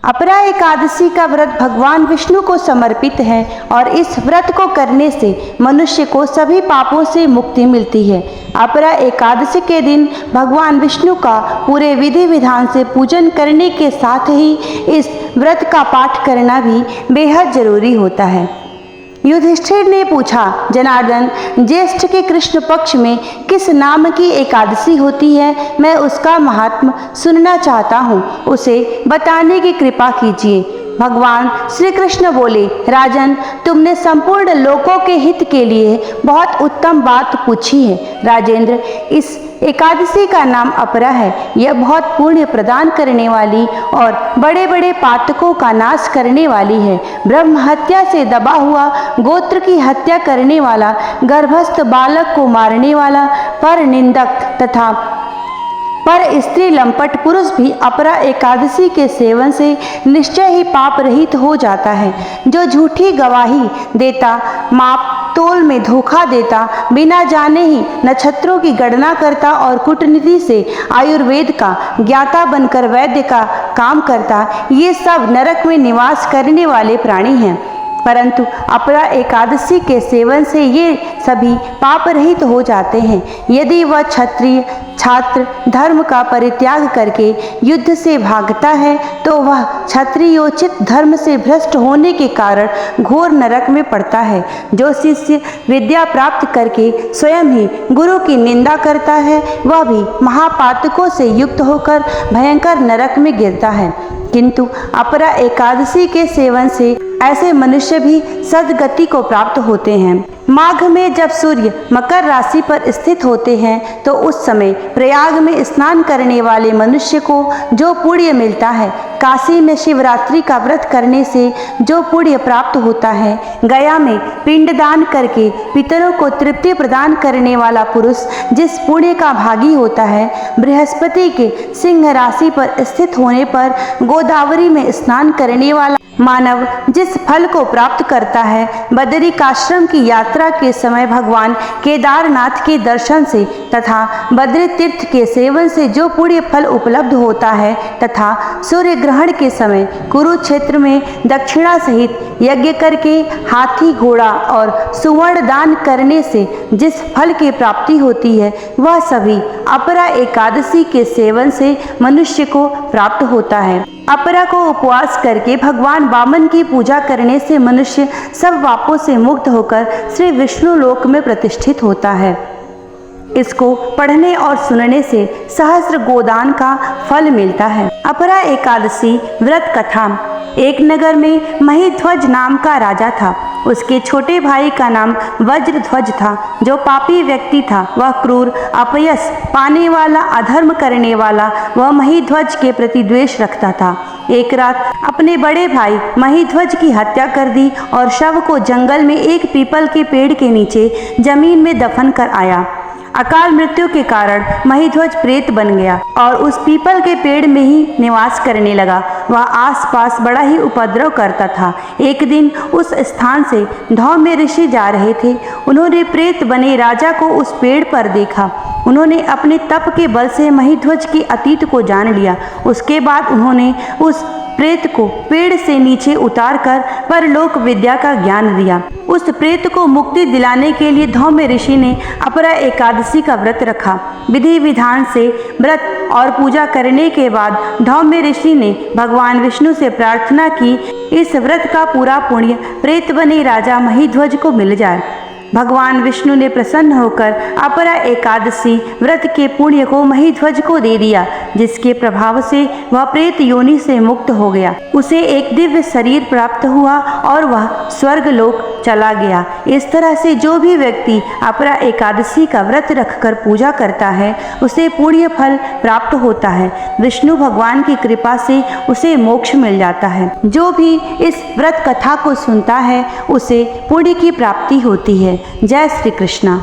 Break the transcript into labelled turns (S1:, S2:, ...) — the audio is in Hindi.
S1: अपरा एकादशी का व्रत भगवान विष्णु को समर्पित है और इस व्रत को करने से मनुष्य को सभी पापों से मुक्ति मिलती है। अपरा एकादशी के दिन भगवान विष्णु का पूरे विधि विधान से पूजन करने के साथ ही इस व्रत का पाठ करना भी बेहद जरूरी होता है। युधिष्ठिर ने पूछा, जनार्दन, ज्येष्ठ के कृष्ण पक्ष में किस नाम की एकादशी होती है? मैं उसका महात्म सुनना चाहता हूँ, उसे बताने की कृपा कीजिए। भगवान श्री कृष्ण बोले, राजन, तुमने संपूर्ण लोकों के हित के लिए बहुत उत्तम बात पूछी है। राजेंद्र, इस एकादशी का नाम अपरा है। यह बहुत पुण्य प्रदान करने वाली और बड़े बड़े पातकों का नाश करने वाली है। ब्रह्म हत्या से दबा हुआ, गोत्र की हत्या करने वाला, गर्भस्थ बालक को मारने वाला, पर निंदक तथा पर स्त्री लंपट पुरुष भी अपरा एकादशी के सेवन से निश्चय ही पाप रहित हो जाता है। जो झूठी गवाही देता, माप तोल में धोखा देता, बिना जाने ही नक्षत्रों की गणना करता और कूटनीति से आयुर्वेद का ज्ञाता बनकर वैद्य का काम करता, ये सब नरक में निवास करने वाले प्राणी हैं। परंतु अपरा एकादशी के सेवन से ये सभी पाप रहित हो जाते हैं। यदि वह क्षत्रिय छात्र धर्म का परित्याग करके युद्ध से भागता है तो वह क्षत्रियोचित धर्म से भ्रष्ट होने के कारण घोर नरक में पड़ता है। जो शिष्य विद्या प्राप्त करके स्वयं ही गुरु की निंदा करता है, वह भी महापातकों से युक्त होकर भयंकर नरक में गिरता है। किंतु अपरा एकादशी के सेवन से ऐसे मनुष्य भी सद्गति को प्राप्त होते हैं। माघ में जब सूर्य मकर राशि पर स्थित होते हैं तो उस समय प्रयाग में स्नान करने वाले मनुष्य को जो पुण्य मिलता है, काशी में शिवरात्रि का व्रत करने से जो पुण्य प्राप्त होता है, गया में पिंडदान करके पितरों को तृप्ति प्रदान करने वाला पुरुष जिस पुण्य का भागी होता है, बृहस्पति के सिंह राशि पर स्थित होने पर गोदावरी में स्नान करने वाला मानव जिस फल को प्राप्त करता है, बदरिकाश्रम की यात्रा के समय भगवान केदारनाथ के दर्शन से तथा बद्री तीर्थ के सेवन से जो पुण्य फल उपलब्ध होता है, तथा सूर्य ग्रहण के समय कुरुक्षेत्र में दक्षिणा सहित यज्ञ करके हाथी घोड़ा और सुवर्ण दान करने से जिस फल की प्राप्ति होती है, वह सभी अपरा एकादशी के सेवन से मनुष्य को प्राप्त होता है। अपरा को उपवास करके भगवान वामन की पूजा करने से मनुष्य सब पापों से मुक्त होकर श्री विष्णु लोक में प्रतिष्ठित होता है। इसको पढ़ने और सुनने से सहस्र गोदान का फल मिलता है। अपरा एकादशी व्रत कथा। एक नगर में महीध्वज नाम का राजा था। उसके छोटे भाई का नाम वज्रध्वज था, जो पापी व्यक्ति था। वह क्रूर, अपयश पाने वाला, अधर्म करने वाला, वह महीध्वज के प्रति द्वेष रखता था। एक रात अपने बड़े भाई महीध्वज की हत्या कर दी और शव को जंगल में एक पीपल के पेड़ के नीचे जमीन में दफन कर आया। अकाल मृत्यु के कारण महीध्वज प्रेत बन गया और उस पीपल के पेड़ में ही निवास करने लगा। वह आसपास बड़ा ही उपद्रव करता था। एक दिन उस स्थान से धौम्य ऋषि जा रहे थे। उन्होंने प्रेत बने राजा को उस पेड़ पर देखा। उन्होंने अपने तप के बल से महीध्वज के अतीत को जान लिया। उसके बाद उन्होंने उस प्रेत को पेड़ से नीचे उतारकर परलोक विद्या का ज्ञान दिया। उस प्रेत को मुक्ति दिलाने के लिए धौम्य ऋषि ने अपरा एकादशी का व्रत रखा। विधि विधान से व्रत और पूजा करने के बाद धौम्य ऋषि ने भगवान विष्णु से प्रार्थना की, इस व्रत का पूरा पुण्य प्रेत बने राजा महीध्वज को मिल जाए। भगवान विष्णु ने प्रसन्न होकर अपरा एकादशी व्रत के पुण्य को महीध्वज को दे दिया, जिसके प्रभाव से वह प्रेत योनि से मुक्त हो गया। उसे एक दिव्य शरीर प्राप्त हुआ और वह स्वर्ग लोक चला गया। इस तरह से जो भी व्यक्ति अपरा एकादशी का व्रत रखकर पूजा करता है, उसे पुण्य फल प्राप्त होता है। विष्णु भगवान की कृपा से उसे मोक्ष मिल जाता है। जो भी इस व्रत कथा को सुनता है, उसे पुण्य की प्राप्ति होती है। जय श्री कृष्णा।